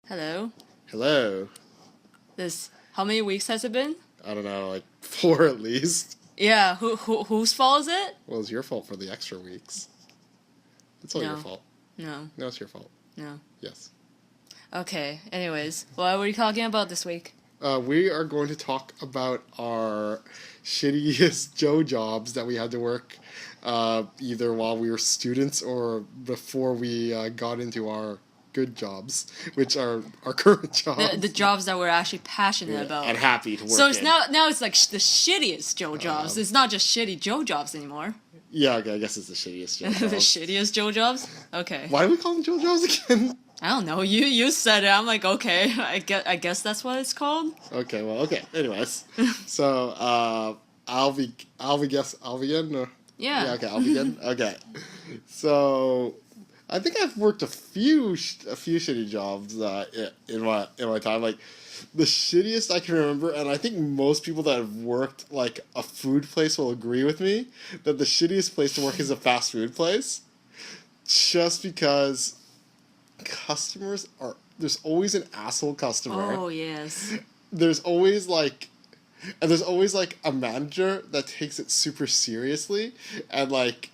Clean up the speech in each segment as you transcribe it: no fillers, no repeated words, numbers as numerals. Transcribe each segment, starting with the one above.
Hello. Hello. How many weeks has it been? I don't know, like 4 at least. Yeah, whose fault is it? Well, it's your fault for the extra weeks. It's all your fault. No. No, it's your fault. No. Yes. Okay, anyways, what were you talking about this week? We are going to talk about our shittiest Joe jobs that we had to work either while we were students or before we got into our good jobs, which are our current jobs. The jobs that we're actually passionate about. And happy to work So it's in. now it's like the shittiest Joe jobs. It's not just shitty Joe jobs anymore. Yeah, okay, I guess it's the shittiest Joe jobs. The shittiest Joe jobs? Okay. Why do we call them Joe jobs again? I don't know. You said it. I'm like, okay. I guess that's what it's called. Okay, well, okay. Anyways, so I'll begin. Or? Yeah. Okay, I'll begin. Okay, so I think I've worked a few shitty jobs in my time. Like the shittiest I can remember, and I think most people that have worked like a food place will agree with me that the shittiest place to work is a fast food place, just because there's always an asshole customer. Oh yes. There's always like a manager that takes it super seriously, and like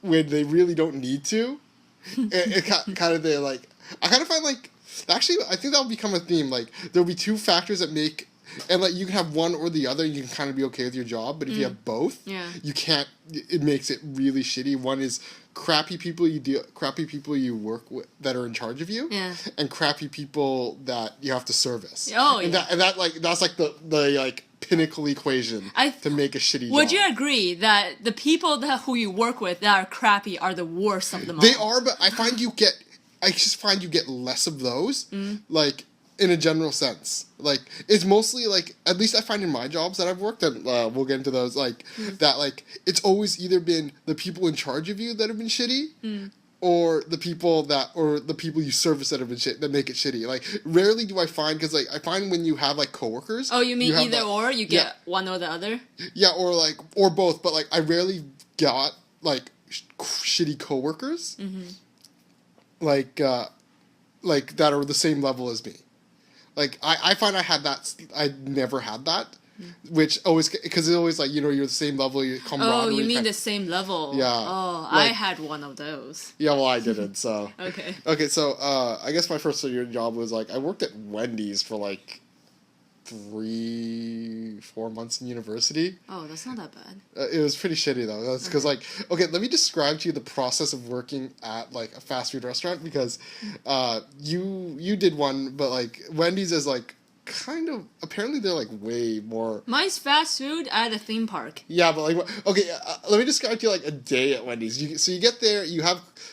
when they really don't need to, it kind of they like I kind of find like actually I think that'll become a theme. Like there'll be two factors that make. And like you can have one or the other, and you can kind of be okay with your job. But if you have both, you can't. It makes it really shitty. One is crappy people you work with that are in charge of you, and crappy people that you have to service. Oh, and yeah. That's like the like pinnacle equation to make a shitty job. Would you agree that the people who you work with that are crappy are the worst of them all? They are, but I just find you get less of those. Like. In a general sense, like it's mostly like at least I find in my jobs that I've worked, and we'll get into those. Like that, like it's always either been the people in charge of you that have been shitty, or the people you service that have been that make it shitty. Like rarely do I find because like I find when you have like coworkers. Oh, you mean either or? You get one or the other? Yeah, or both. But like I rarely got like shitty coworkers, like that are the same level as me. Like, I find I never had that, which always, because it's always like, you're the same level, you camaraderie. Oh, you mean the same level? Yeah. Oh, I had one of those. Yeah, well, I didn't, so. Okay. Okay, so, I guess my first year job was, like, I worked at Wendys for, like, 3-4 months in university. Oh, that's not that bad. It was pretty shitty though. That's because like, okay, let me describe to you the process of working at like a fast food restaurant, because you did one, but like Wendy's is like kind of, apparently they're like way more. Mine's fast food at a theme park. Yeah, but like, okay, let me describe to you like a day at Wendy's. So you get there,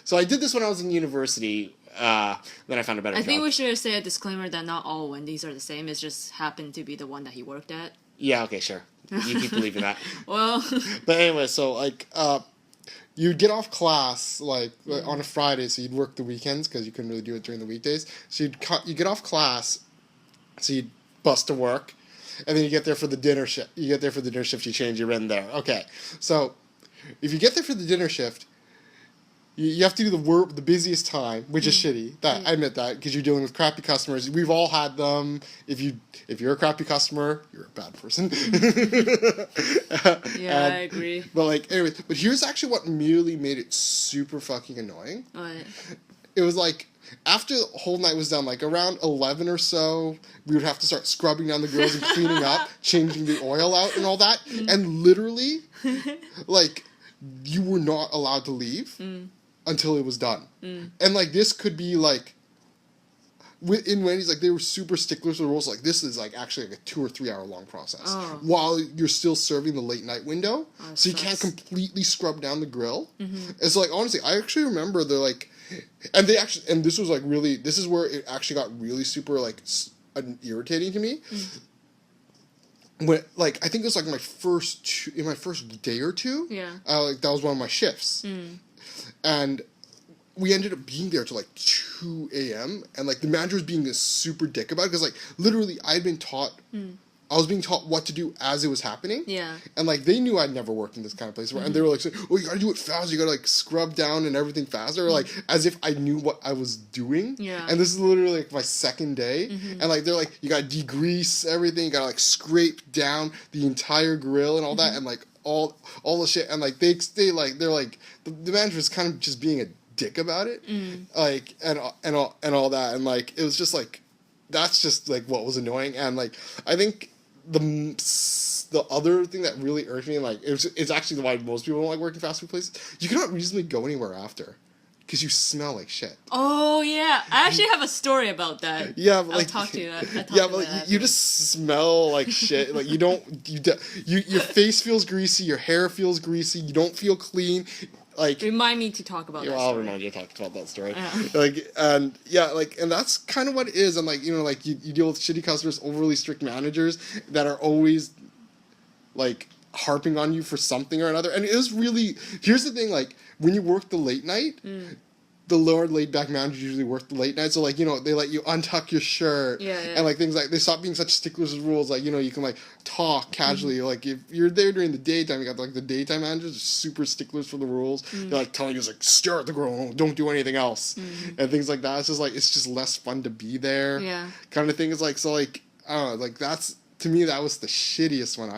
so I did this when I was in university. Then I found a better job. I think we should say a disclaimer that not all Wendy's are the same. It just happened to be the one that he worked at. Yeah, okay, sure. You keep believing that. Well. But anyway, so like, you'd get off class like on a Friday, so you'd work the weekends because you couldn't really do it during the weekdays. So you get off class, so you'd bus to work, and then you get there for the dinner shift. You change, you're in there. Okay, so if you get there for the dinner shift, you have to do the busiest time, which is shitty. I admit that, because you're dealing with crappy customers. We've all had them. If you're a crappy customer, you're a bad person. Yeah, I agree. But like, anyway, but here's actually what really made it super fucking annoying. What? It was like after the whole night was done, like around 11 or so, we would have to start scrubbing down the grills and cleaning up, changing the oil out and all that, and literally, like, you were not allowed to leave. Until it was done. And like this could be like in Wendy's, like they were super sticklers with the rules. Like this is like actually like a 2 or 3 hour long process while you're still serving the late night window. So you can't completely scrub down the grill. It's like honestly, I actually remember they're like, and this was like really, this is where it actually got really super like irritating to me. When like I think it was like my first day or two. Yeah. Like that was one of my shifts. And we ended up being there till like 2 a.m. and like the manager was being this super dick about it, because like literally I had been taught I was being taught what to do as it was happening. Yeah. And like they knew I'd never worked in this kind of place, and they were like, saying, "Oh, you gotta do it fast. You gotta like scrub down and everything faster," like as if I knew what I was doing. Yeah. And this is literally like my second day, and like they're like, "You gotta degrease everything. You gotta like scrape down the entire grill and all that, and like all the shit." And like they're like the manager's kind of just being a dick about it, like and all that, and like it was just like that's just like what was annoying, and like I think the other thing that really irked me, like it's actually why most people don't like working fast food places. You cannot reasonably go anywhere after, because you smell like shit. Oh yeah, I actually have a story about that. Yeah, but I'll talk to you. Yeah, but like, you just smell like shit. Like your face feels greasy, your hair feels greasy. You don't feel clean. Like remind me to talk about that I'll story. remind you to talk about that story. Yeah. Like and that's kind of what it is. And like like you deal with shitty customers, overly strict managers that are always like harping on you for something or another. And it was really, here's the thing, like when you work the late night, the lower laid back managers usually work the late night, so like they let you untuck your shirt, and like things like they stop being such sticklers with rules, like you can like talk casually, like if you're there during the daytime, you got like the daytime managers are super sticklers for the rules. They're like telling you like stare at the girl, don't do anything else, and things like that. It's just less fun to be there, kind of thing. Is like, so like I don't know, like that's, to me that was the shittiest one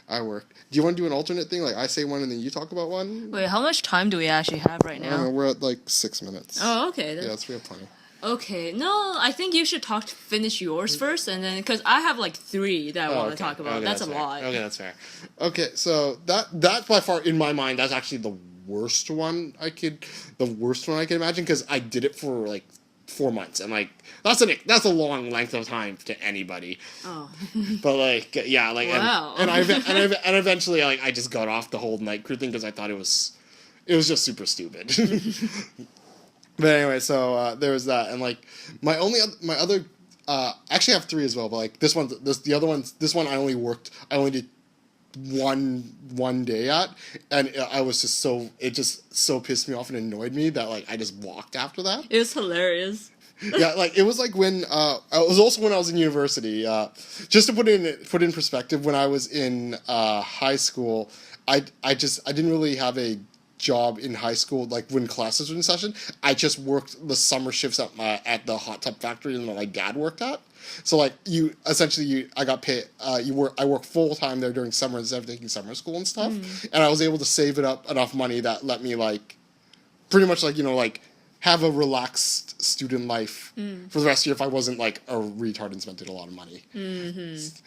I worked. Do you want to do an alternate thing? Like I say one and then you talk about one? Wait, how much time do we actually have right now? We're at like 6 minutes. Oh, okay. Yeah, we have plenty. Okay, no, I think you should finish yours first, and then because I have like 3 that I want to talk about. Okay, that's a fair. lot. Okay, that's fair. Okay, so that's by far in my mind that's actually the worst one I could imagine, because I did it for like 4 months, and like that's a long length of time to anybody. Oh. But like yeah, like wow. and eventually like I just got off the whole night crew thing because I thought it was just super stupid. But anyway, so there was that, and like my other actually I have 3 as well, but like this one I only did one day at, and it just so pissed me off and annoyed me that like I just walked after that. It was hilarious. Yeah, like it was like when it was also when I was in university. Just to put it in perspective, when I was in high school, I didn't really have a job in high school. Like when classes were in session, I just worked the summer shifts at the hot tub factory that my dad worked at. So like I got paid. I work full time there during summer instead of taking summer school and stuff, and I was able to save it up enough money that let me like pretty much like like have a relaxed student life for the rest of the year if I wasn't like a retard and spent a lot of money.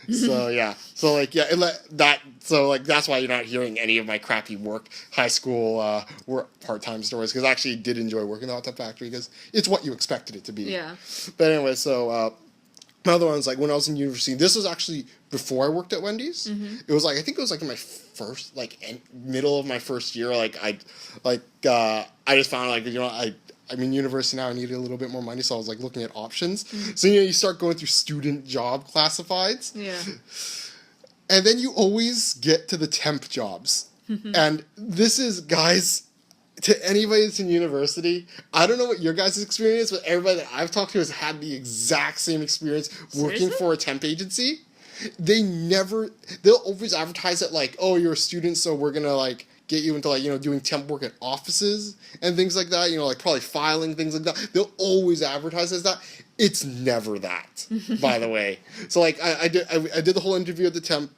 So yeah, so like yeah, that's why you're not hearing any of my crappy high school work part-time stories, because I actually did enjoy working in the hot tub factory because it's what you expected it to be. Yeah. But anyway, so my other one was like when I was in university. This was actually before I worked at Wendys. It was like I think it was like in my first middle of my first year. Like I just found like I'm in university now. I needed a little bit more money, so I was like looking at options. So you start going through student job classifieds. Yeah. And then you always get to the temp jobs, and this is, guys, to anybody that's in university, I don't know what your guys' experience, but everybody that I've talked to has had the exact same experience working for a temp agency. They'll always advertise it like, oh, you're a student, so we're gonna like get you into like doing temp work at offices and things like that, like probably filing, things like that. They'll always advertise as that. It's never that, by the way. So like I did the whole interview at the temp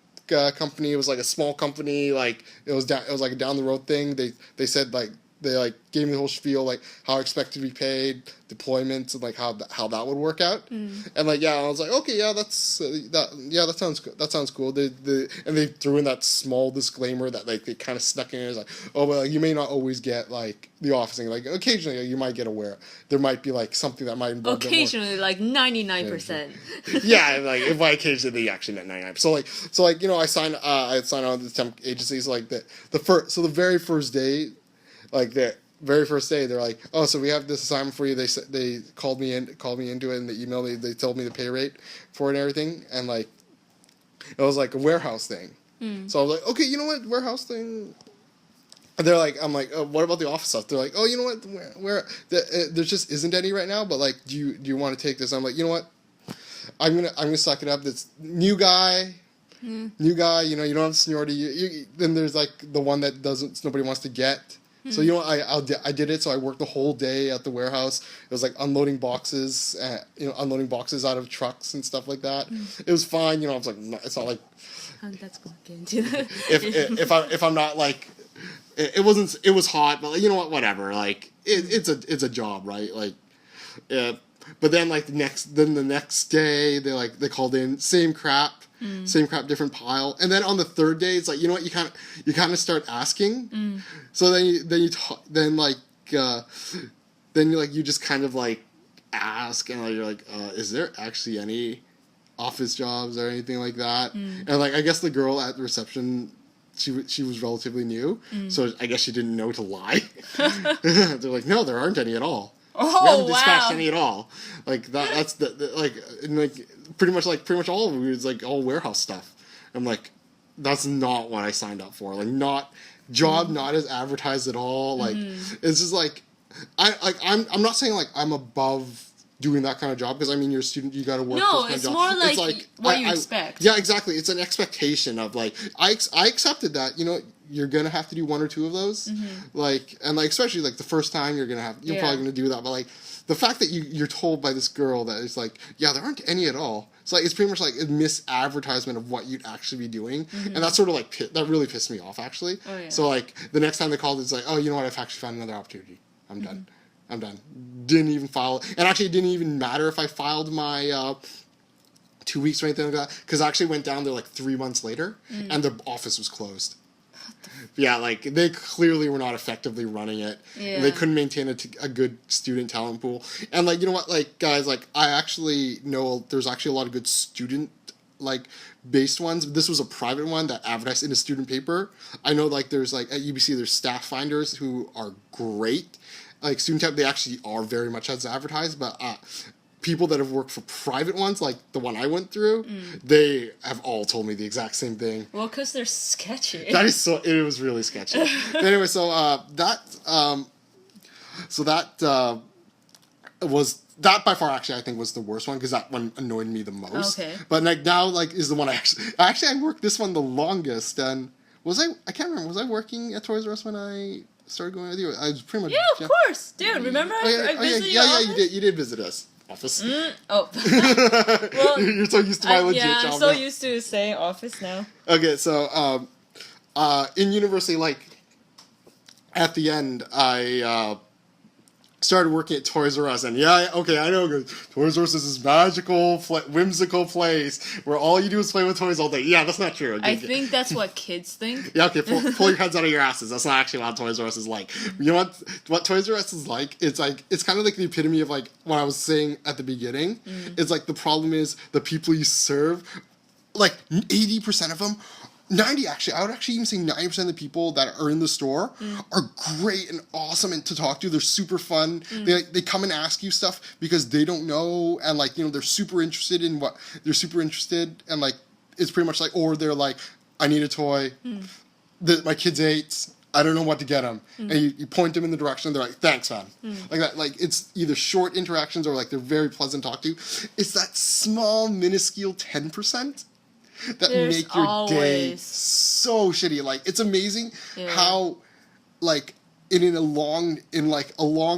company. It was like a small company, like it was like a down the road thing. They said like they like gave me the whole spiel, like how I expect to be paid, deployments, and like how that would work out. And like I was like, okay, yeah, that sounds good. That sounds cool. And they threw in that small disclaimer that like they kind of snuck in. It's like, oh well, you may not always get like the office thing. Like occasionally you might get aware. There might be like something that might involve occasionally, like 99%. Yeah, like if by occasionally they actually meant 99%. So like I signed on to the temp agency. So like the very first day. Like the very first day, they're like, "Oh, so we have this assignment for you." They called me into it, and they emailed me. They told me the pay rate for it and everything, and like it was like a warehouse thing. So I was like, "Okay, you know what, warehouse thing." And they're like, "I'm like, oh, what about the office stuff?" They're like, "Oh, you know what, there just isn't any right now. But like, do you want to take this?" I'm like, "You know what, I'm gonna suck it up. This new guy." new guy, you don't have seniority. Then there's like the one that nobody wants to get. So I did it. So I worked the whole day at the warehouse. It was like unloading boxes, unloading boxes out of trucks and stuff like that. It was fine. I was like, it's not like That's going to get into that. if I'm not like, it wasn't. It was hot, but you know what? Whatever. Like it's a job, right? Like, but then like the next day they called in same crap. Same crap, different pile, and then on the third day, it's like you know what you kind of start asking. So then you just kind of like ask, and you're like, is there actually any office jobs or anything like that? And like I guess the girl at the reception, she was relatively new, so I guess she didn't know to lie. They're like, no, there aren't any at all. Oh, we haven't dispatched wow. any at all. Like that's pretty much all of it was like all warehouse stuff. I'm like, that's not what I signed up for. Like not as advertised at all. Like it's just like I'm not saying like I'm above doing that kind of job because I mean you're a student, you got to work. No, this kind it's of more job. like what you expect. Yeah, exactly. It's an expectation of like I accepted that you're gonna have to do one or two of those, and especially like the first time you're probably gonna do that, but like the fact that you're told by this girl that it's like there aren't any at all. It's like it's pretty much like a misadvertisement of what you'd actually be doing, and that sort of like that really pissed me off actually. Oh, yeah. So like the next time they called, it's like, oh, you know what? I've actually found another opportunity. I'm done. I'm done. Didn't even file, and actually it didn't even matter if I filed my 2 weeks or anything like that, because I actually went down there like 3 months later, and their office was closed. Yeah, like they clearly were not effectively running it. Yeah. They couldn't maintain a good student talent pool, and like you know what, like guys, like I actually know there's actually a lot of good student like based ones. This was a private one that advertised in a student paper. I know like there's like at UBC there's staff finders who are great. Like student temp, they actually are very much as advertised, but people that have worked for private ones, like the one I went through, they have all told me the exact same thing. Well, because they're sketchy. It was really sketchy. But anyway, so that by far actually I think was the worst one because that one annoyed me the most. Okay. But like now like is the one I worked this one the longest, and I can't remember, was I working at Toys R Us when I started going with you? I was pretty much Yeah, of course, dude. Remember I visited your office? you did visit us. Office. Oh. Well, you're so used to my legit job. I'm so used to saying office now. Okay, so in university, like at the end, I started working at Toys R Us, and I know Toys R Us is this magical, whimsical place where all you do is play with toys all day. Yeah, that's not true. I think that's what kids think. Yeah, okay, pull your heads out of your asses. That's not actually what Toys R Us is like. You know what Toys R Us is like? It's kind of like the epitome of like what I was saying at the beginning. It's like the problem is the people you serve, like 80% of them. 90 actually, I would actually even say 90% of the people that are in the store are great and awesome and to talk to. They're super fun. They come and ask you stuff because they don't know, and like they're super interested in what they're super interested, and like it's pretty much like, or they're like, I need a toy that my kid's 8. I don't know what to get them, and you point them in the direction. They're like, thanks, man. Like that. Like it's either short interactions or like they're very pleasant to talk to. It's that small minuscule 10%. That make your day so shitty. Like it's amazing how like in a long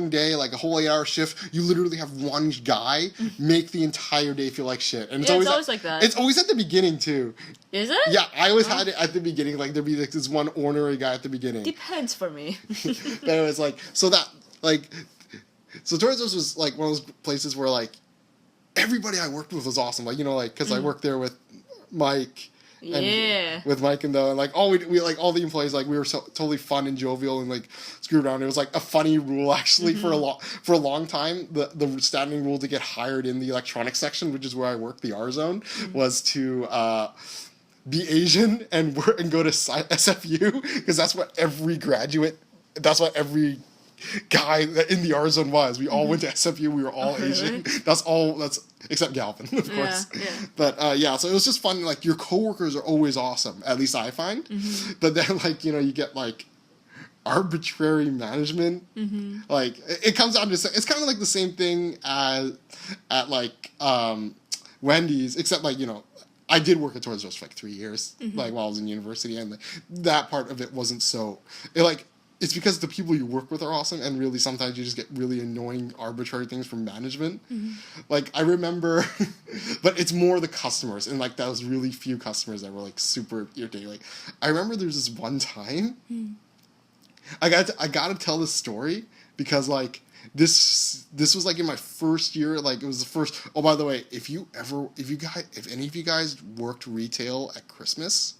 day, like a whole 8-hour shift, you literally have one guy make the entire day feel like shit. And it's always like that. It's always at the beginning too. Is it? Yeah, I always had it at the beginning. Like there'd be like this one ornery guy at the beginning. Depends for me. But it was like so Toys R Us was like one of those places where like everybody I worked with was awesome. Like because I worked there with Mike. With Mike and like all we like all the employees, like we were so totally fun and jovial and like screwed around. It was like a funny rule actually for a long time. The standing rule to get hired in the electronics section, which is where I work, the R zone, was to be Asian and go to SFU because that's what every guy in the R zone was. We all went to SFU. We were all Asian. Really? That's except Galvin, of course. Yeah. But so it was just fun. Like your coworkers are always awesome. At least I find. But then like you get like arbitrary management. Like it comes down to it's kind of like the same thing as at like Wendys, except like I did work at Toys R Us for like 3 years, like while I was in university, and that part of it wasn't so. It's because the people you work with are awesome, and really sometimes you just get really annoying, arbitrary things from management. Like I remember, but it's more the customers, and like those really few customers that were like super irritating. Like I remember there's this one time, I got to tell this story because like this was like in my first year. Like it was the first. Oh, by the way, if any of you guys worked retail at Christmas,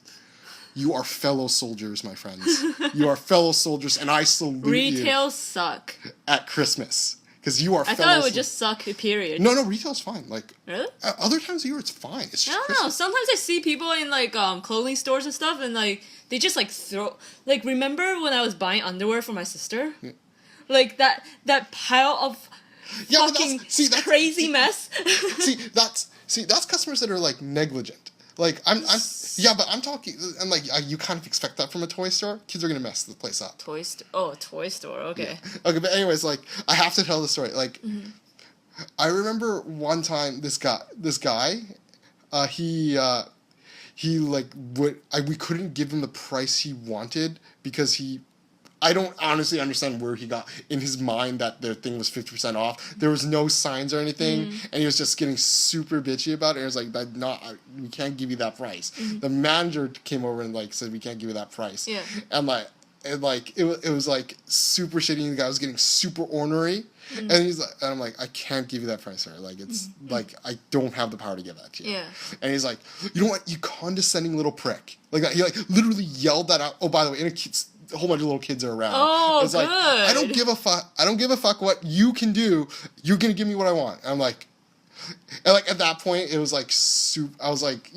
you are fellow soldiers, my friends. You are fellow soldiers, and I salute you. Retail suck. At Christmas. Because you are I thought it would just suck, period. No, retail's fine. Like, really? Other times of the year, it's fine. It's just I don't know. Sometimes I see people in, like, clothing stores and stuff, and, like, they just, like, throw... Like, remember when I was buying underwear for my sister? Yeah. Like, that pile of fucking crazy mess? that's customers that are, like, negligent. Like, I'm talking, and like, you kind of expect that from a toy store. Kids are gonna mess the place up. Toy store, okay. Yeah. Okay, but anyways, like, I have to tell the story. Like, I remember one time this guy, he like, we couldn't give him the price he wanted because I don't honestly understand where he got in his mind that their thing was 50% off. There was no signs or anything, and he was just getting super bitchy about it. And it was like, we can't give you that price. The manager came over and like said, we can't give you that price. Yeah. And it was like super shitty. The guy was getting super ornery, and he's like, and I'm like, I can't give you that price, sir. Like it's like I don't have the power to give that to you. Yeah. And he's like, you know what, you condescending little prick. Like that. He like literally yelled that out. Oh, by the way, a whole bunch of little kids are around. Oh, it's good. Like, I don't give a fuck what you can do. You're gonna give me what I want. And I'm like, and like at that point, it was like I was like,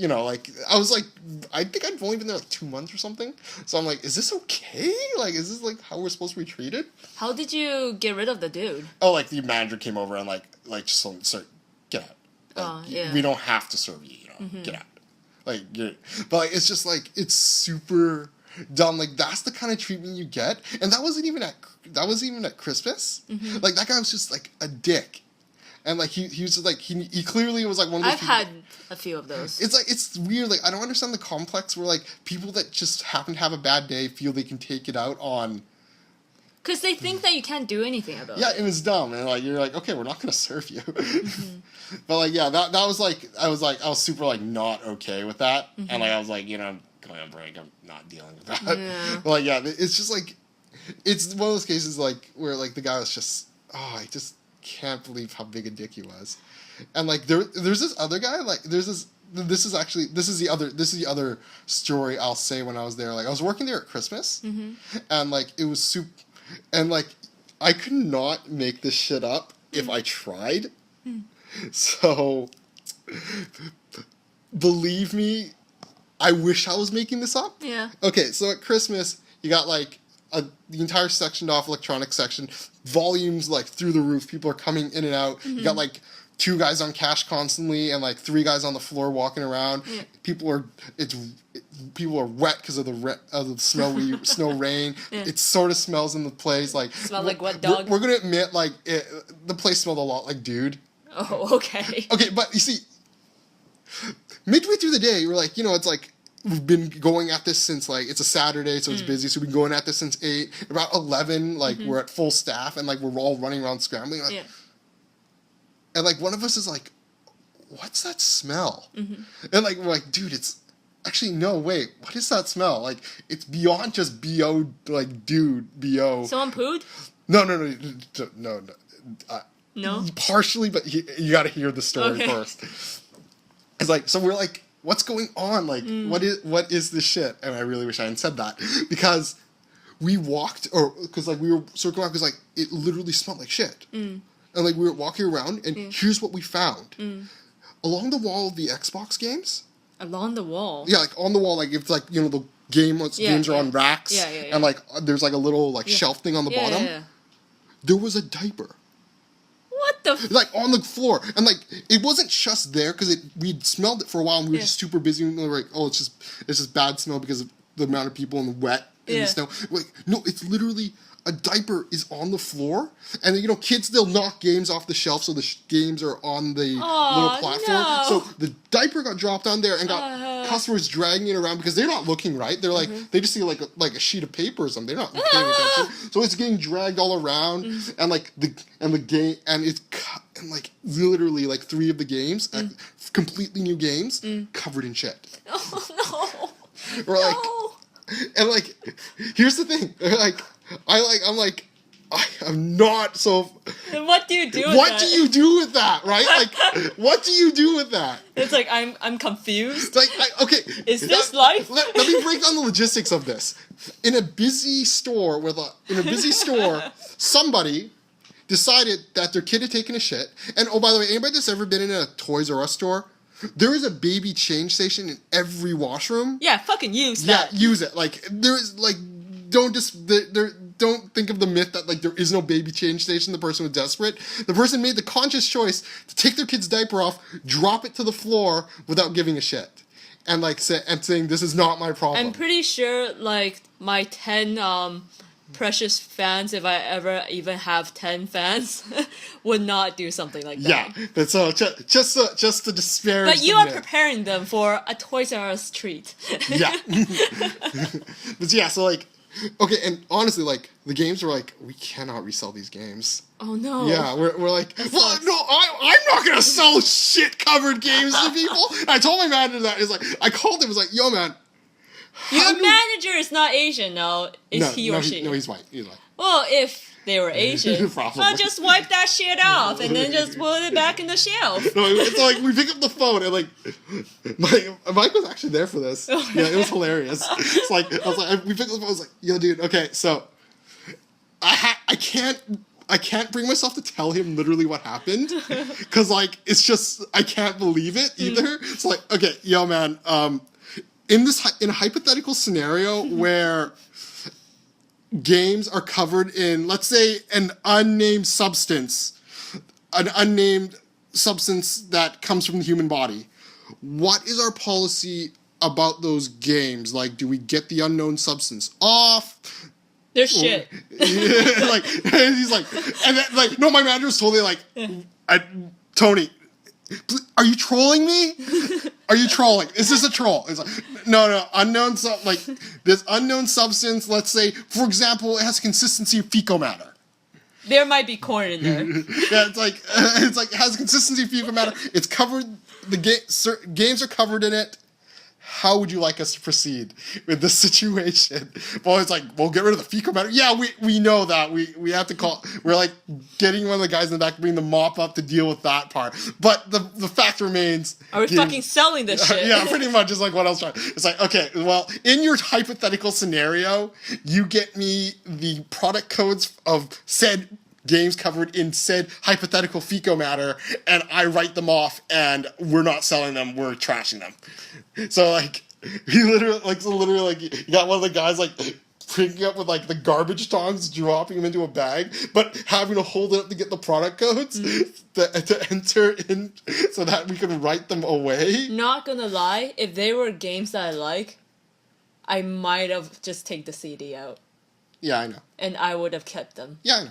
I think I'd only been there like 2 months or something. So I'm like, is this okay? Like, is this like how we're supposed to be treated? How did you get rid of the dude? Oh, like the manager came over and like just told me, sir, get out. Like, yeah. We don't have to serve you. Get out. Like, but like it's just like it's super dumb. Like that's the kind of treatment you get, and that wasn't even at Christmas. Like that guy was just like a dick, and like he was just like he clearly was like one of those. I've had a few of those. It's like it's weird. Like I don't understand the complex where like people that just happen to have a bad day feel they can take it out on. Because they think that you can't do anything about it. Yeah, and it's dumb, and like you're like, okay, we're not gonna serve you. But like yeah, that was like I was super like not okay with that, and like I was like I'm going on break. I'm not dealing with that. Yeah. But like, yeah, it's just like, it's one of those cases like where like the guy was just, I just can't believe how big a dick he was, and like there's this other guy like this is the other story I'll say when I was there. Like I was working there at Christmas, and like it was soup, and like I could not make this shit up if I tried. So believe me, I wish I was making this up. Yeah. Okay, so at Christmas, you got like the entire sectioned off electronics section, volumes like through the roof. People are coming in and out. You got like 2 guys on cash constantly, and like 3 guys on the floor walking around. Yeah. People are wet because of the snow rain. Yeah. It sort of smells in the place like smell like wet dog. We're gonna admit like the place smelled a lot like dude. Oh, okay. Okay, but you see, midway through the day, we're like, it's like, we've been going at this since, like, it's a Saturday, so it's busy, so we've been going at this since 8. About 11, like, we're at full staff, and, like, we're all running around scrambling. Like, and, like, one of us is like, what's that smell? And, like, we're like, dude, it's... Actually, no, wait, what is that smell? Like, it's beyond just B.O., like, dude, B.O. Someone pooed? No. No? Partially, but you gotta hear the story first. It's like, so we're like, what's going on? Like, what is this shit? And I really wish I hadn't said that. Because we walked, because like we were circling around, because like it literally smelled like shit. And like we were walking around, and here's what we found. Along the wall of the Xbox games. Along the wall? Yeah, like on the wall, like it's like, the games are on racks. Yeah. And like there's like a little like shelf thing on the bottom. Yeah. There was a diaper. What the like on the floor, and like it wasn't just there because we'd smelled it for a while, and we were just super busy, and we were like, oh, it's just bad smell because of the amount of people in the wet in the snow. Like, no, it's literally a diaper is on the floor, and you know, kids, they'll knock games off the shelf, so the games are on the little platform. No. So the diaper got dropped on there and got customers dragging it around because they're not looking right. They're like, they just see like a sheet of paper or something. They're not paying attention. So it's getting dragged all around, and like the game, and it's and like literally like 3 of the games, completely new games, covered in shit. Oh no. Or like, and like, here's the thing, like, I'm not so. Then what do you do with what that? do you do with that, right? Like, what do you do with that? It's like, I'm confused. Like, okay. Is this life? Let me break down the logistics of this. In a busy store somebody decided that their kid had taken a shit. And oh, by the way, anybody that's ever been in a Toys R Us store, there is a baby change station in every washroom. Yeah, fucking use that. Yeah, use it. Like, there is, like, don't think of the myth that, like, there is no baby change station. The person was desperate. The person made the conscious choice to take their kid's diaper off, drop it to the floor without giving a shit. And, like, saying, this is not my problem. I'm pretty sure, like, my 10, precious fans, if I ever even have 10 fans, would not do something like that. Yeah, but so just to disparage. But you are preparing them for a Toys R Us treat. Yeah. But yeah, so like, okay, and honestly, like, the games were like, we cannot resell these games. Oh no. Yeah, we're like, well, no, I'm not gonna sell shit covered games to people. And I told my manager that. It's like, I called him. It's like, yo, man. Your manager is not Asian, no? He or she? No, he's white. He's white. Well, if they were Asian, Probably. I'll just wipe that shit off and then just put it back in the shelf. No, it's like we pick up the phone and like Mike was actually there for this. Yeah, it was hilarious. It's like we picked up the phone. I was like, yo, dude, okay, so I can't bring myself to tell him literally what happened because like it's just I can't believe it either. It's like, okay, yo, man, in a hypothetical scenario where games are covered in, let's say, an unnamed substance that comes from the human body, what is our policy about those games? Like, do we get the unknown substance off? They're shit. Yeah, like, he's like, and then, like, no, my manager was totally like, Tony, are you trolling me? Are you trolling? Is this a troll? It's like, no, unknown this unknown substance, let's say, for example, it has consistency of fecal matter. There might be corn in there. Yeah, it's like it has consistency of fecal matter. It's covered. Games are covered in it. How would you like us to proceed with this situation? Well, it's like, we'll get rid of the fecal matter. Yeah, we know that. We have to call. We're like getting one of the guys in the back to bring the mop up to deal with that part. But the fact remains. Are we fucking selling this shit? Yeah, pretty much. It's like what else? It's like, okay, well, in your hypothetical scenario, you get me the product codes of said games covered in said hypothetical fecal matter, and I write them off, and we're not selling them. We're trashing them. So like, he literally you got one of the guys like picking up with like the garbage tongs, dropping them into a bag, but having to hold it up to get the product codes to enter in so that we can write them away. Not gonna lie, if they were games that I like, I might have just take the CD out. Yeah, I know. And I would have kept them. Yeah, I know.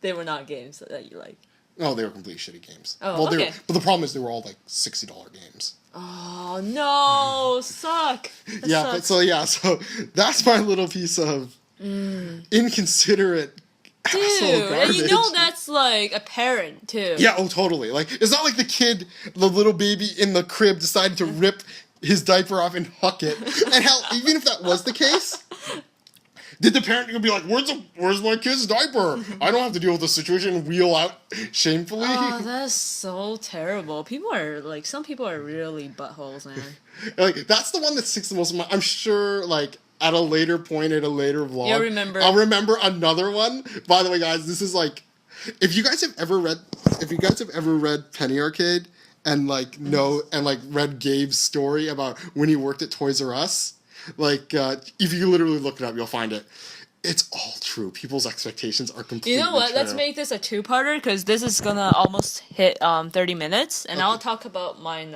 They were not games that you like. No, they were completely shitty games. Oh, well, okay. But the problem is they were all like $60 games. Oh no, suck. That sucks. So that's my little piece of inconsiderate asshole garbage. And you know that's like a parent too. Yeah, oh totally. Like, it's not like the little baby in the crib decided to rip his diaper off and huck it. And hell, even if that was the case, did the parent gonna be like, where's my kid's diaper? I don't have to deal with the situation and wheel out shamefully. Oh, that's so terrible. Some people are really buttholes, man. Like, that's the one that sticks the most in my... I'm sure, like, at a later point, in a later vlog... I'll remember another one. By the way, guys, this is like... If you guys have ever read Penny Arcade and, like, read Gabe's story about when he worked at Toys R Us... Like, if you literally look it up, you'll find it. It's all true. People's expectations are completely You know what? true. Let's make this a two-parter, because this is gonna almost hit 30 minutes, and okay. I'll talk about mine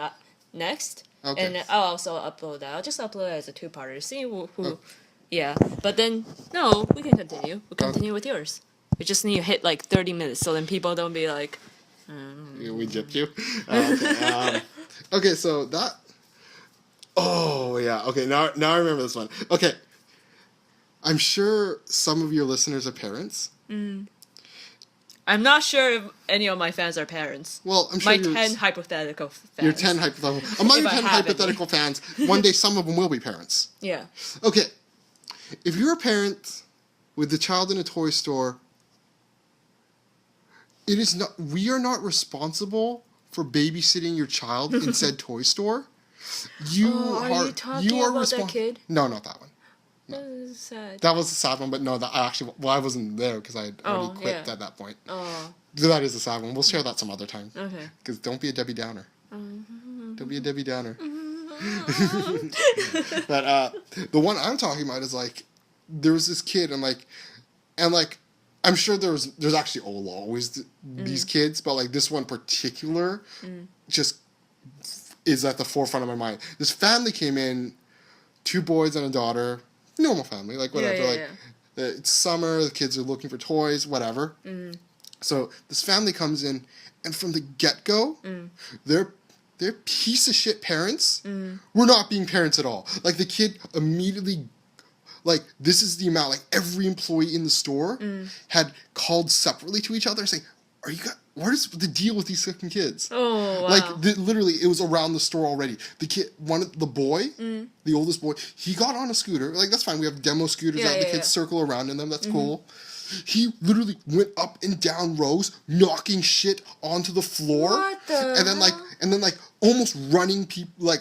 next. Okay. And I'll also upload that. I'll just upload it as a two-parter. See who Yeah, but then no, we can continue. We'll continue with yours. We just need to hit like 30 minutes, so then people don't be like. Yeah, we gypped you. Okay. Okay, so that. Oh yeah. Okay, now I remember this one. Okay, I'm sure some of your listeners are parents. I'm not sure if any of my fans are parents. Well, I'm sure my 10 hypothetical fans. Your 10 hypothetical. Among your 10 hypothetical fans, one day some of them will be parents. Yeah. Okay, if you're a parent with a child in a toy store, it is not. We are not responsible for babysitting your child in said toy store. You are you talking about that kid? No, not that one. No. That was sad. That was a sad one, but no, that I actually. Well, I wasn't there because I had already quit at that point. Oh. So that is a sad one. We'll share that some other time. Okay. Because don't be a Debbie Downer. Don't be a Debbie Downer. But the one I'm talking about is like, there was this kid and I'm sure there's actually always these kids, but like this one particular just is at the forefront of my mind. This family came in, 2 boys and a daughter, normal family, like whatever. It's summer, the kids are looking for toys, whatever. So this family comes in, and from the get-go, they're piece of shit parents were not being parents at all. Like the kid immediately, like this is the amount, like every employee in the store had called separately to each other saying, what is the deal with these fucking kids? Oh, wow. Like, literally, it was around the store already. The boy, the oldest boy, he got on a scooter. Like, that's fine. We have demo scooters that the kids circle around in them. That's cool. He literally went up and down rows, knocking shit onto the floor. What the and then almost running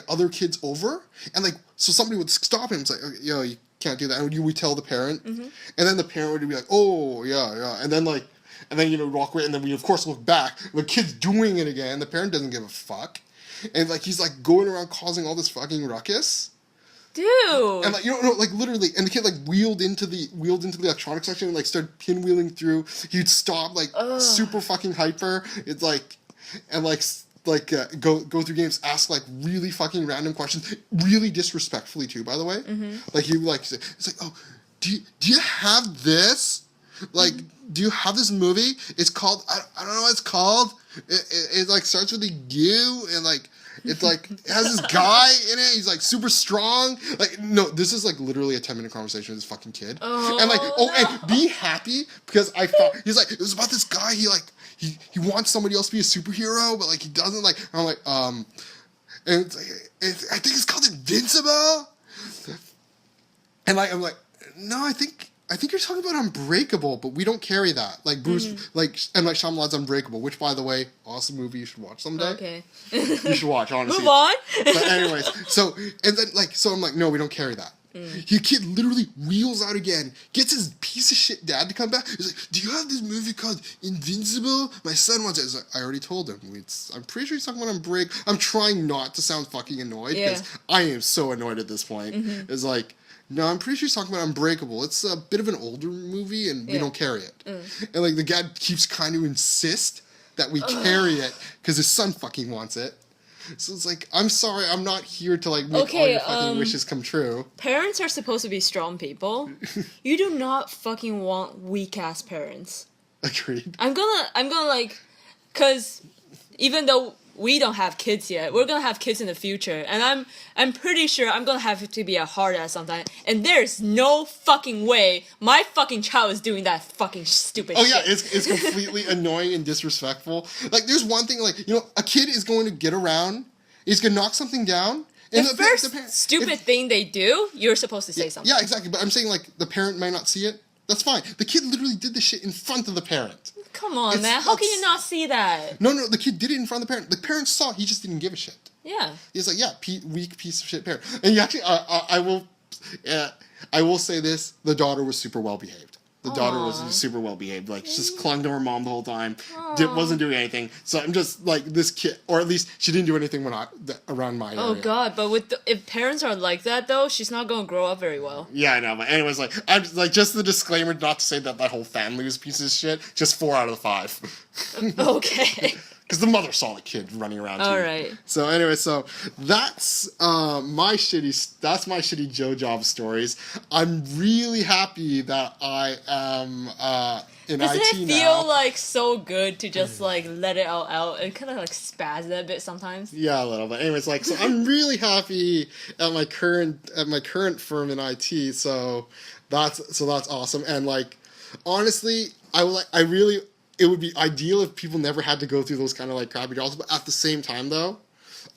other kids over. And so somebody would stop him. It's like, yo, you can't do that. And we tell the parent. And then the parent would be like, oh, yeah. And then walk away, and then we of course look back. The kid's doing it again. The parent doesn't give a fuck, and he's going around causing all this fucking ruckus. Dude. And literally, and the kid wheeled into the electronics section and started pinwheeling through. He'd stop super fucking hyper. It's go through games, ask really fucking random questions, really disrespectfully too. By the way, it's like, oh, do you have this? Do you have this movie? It's called, I don't know what it's called. It starts with a U, and it has this guy in it. He's super strong. No, this is literally a 10-minute conversation with this fucking kid. Oh, and be happy because I thought it was about this guy. He wants somebody else to be a superhero, but he doesn't I'm and I think it's called Invincible. And I'm like, no, I think you're talking about Unbreakable, but we don't carry that. Bruce, and Shyamalan's Unbreakable, which, by the way, awesome movie you should watch someday. Okay. You should watch, honestly. Move on. But anyways, so I'm like, no, we don't carry that. Your kid literally wheels out again, gets his piece of shit dad to come back. He's like, do you have this movie called Invincible? My son wants it. He's like, I already told him. I'm pretty sure he's talking about Unbreak. I'm trying not to sound fucking annoyed, because I am so annoyed at this point. It's like, no, I'm pretty sure he's talking about Unbreakable. It's a bit of an older movie, and we don't carry it. And the dad keeps trying to insist that we carry it because his son fucking wants it. So it's I'm sorry, I'm not here to make all your fucking wishes come true. Parents are supposed to be strong people. You do not fucking want weak ass parents. Agreed. I'm gonna cause even though we don't have kids yet, we're gonna have kids in the future, and I'm pretty sure I'm gonna have to be a hard ass sometime, and there's no fucking way my fucking child is doing that fucking stupid shit. Oh yeah, it's completely annoying and disrespectful. There's one thing, a kid is going to get around, he's gonna knock something down, and the first stupid thing they do, you're supposed to say something. Yeah, exactly, but I'm saying the parent might not see it. That's fine. The kid literally did the shit in front of the parent. Come on, man. How can you not see that? No, the kid did it in front of the parent. The parent saw, he just didn't give a shit. Yeah. He's like, weak piece of shit parent. And actually, I will say this, the daughter was super well behaved. The daughter was super well behaved. She just clung to her mom the whole time. Wasn't doing anything. So I'm just this kid, or at least she didn't do anything around my area. Oh god, but if parents are like that though, she's not gonna grow up very well. Yeah, I know. But anyways, I'm just the disclaimer, not to say that whole family was a piece of shit. Just 4 out of 5. Okay. because the mother saw the kid running around. All too. right. So anyway, so that's my shitty Joe Job stories. I'm really happy that I am in Doesn't IT it now. feel like so good to just like let it all out and kind of like spaz it a bit sometimes? Yeah, a little bit. Anyways, like, so I'm really happy at my current firm in IT. So that's awesome. And like, honestly, it would be ideal if people never had to go through those kind of like crappy jobs. But at the same time, though,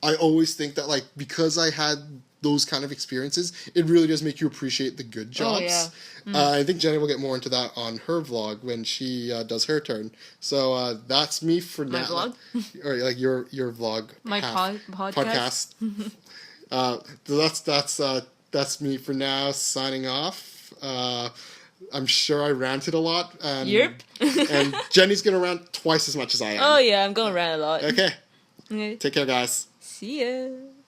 I always think that like because I had those kind of experiences, it really does make you appreciate the good jobs. Oh, yeah. I think Jenny will get more into that on her vlog when she does her turn. So that's me for My now. vlog? Or like your vlog. My podcast. So that's me for now. Signing off. I'm sure I ranted a lot. And, Yep. and Jenny's gonna rant twice as much as I am. Oh yeah, I'm gonna rant a lot. Okay. Okay. Take care, guys. See ya.